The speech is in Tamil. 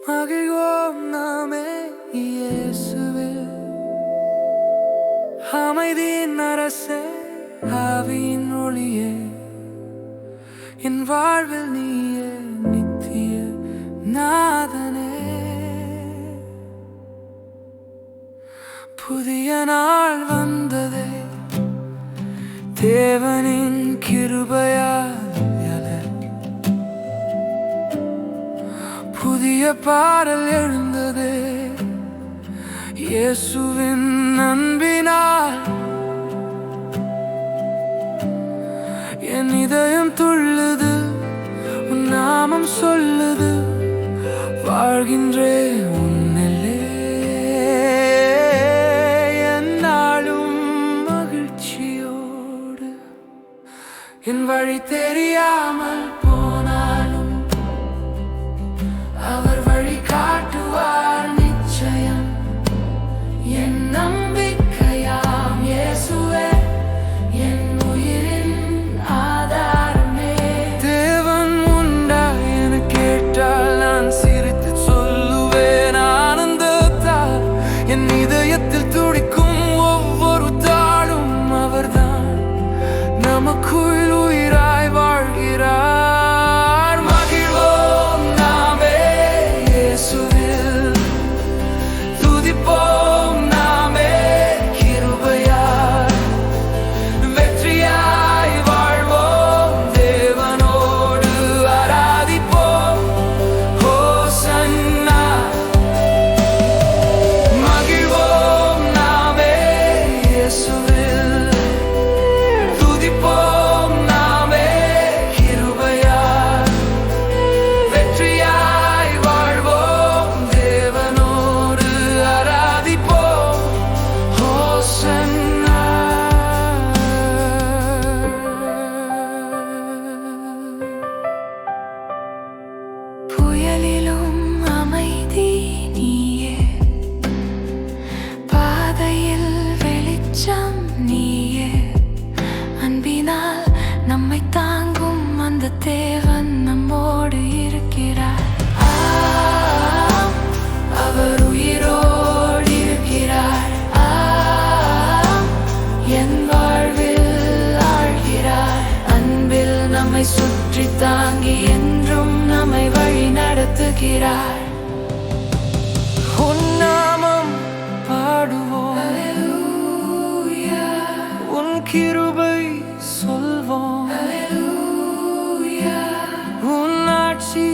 மகிழ்வோம் நாமே இயேசுவில். அமைதியின் அரசே, ஆவியின் ஒளியே, என் வாழ்வில் நீயே நித்திய நாதனே. புதிய நாள் வந்ததே, தேவனின் கிருபையால். புதிய பாடல் எழுந்ததே, இயேசுவின் அன்பினால். என் இதயம் துள்ளுது, உன் நாமம் சொல்லுது, வாழ்கின்றே உன்னிலே. என்னாலும் மகிழ்ச்சியோடு, என் வழி தெரியாமல் போனாலும் அவர் வழி காட்டுவார் நிச்சயம். என் நம்பிக்கையாம் இயேசுவே, என் உயிரின் ஆதாரமே. தேவன் உண்டா என கேட்டால் நான் சிரித்து சொல்லுவேன் ஆனந்தத்தால். என் இதயத்தில் துடிக்கும் ஒவ்வொரு தாளும் அவர்தான், நமக்குள் உயிராய் வாழ்கிறார். புயலிலும் அமைதி நீயே, பாதையில் வெளிச்சம் நீயே. அன்பினால் நம்மை தாங்கும் அந்த தேவன் நம்மோடு இருக்கிறார். அவர் உயிரோடு இருக்கிறார். என் வாழ்வில் ஆழ்கிறார். அன்பில் நம்மை சுற்றி தாங்கி என்றும் நம்மை வழி நடத்துகிறார். உன் நாமம் பாடுவோம், அல்லேலூயா. உன் கிருபை சொல்வோம், அல்லேலூயா. உன் ஆட்சி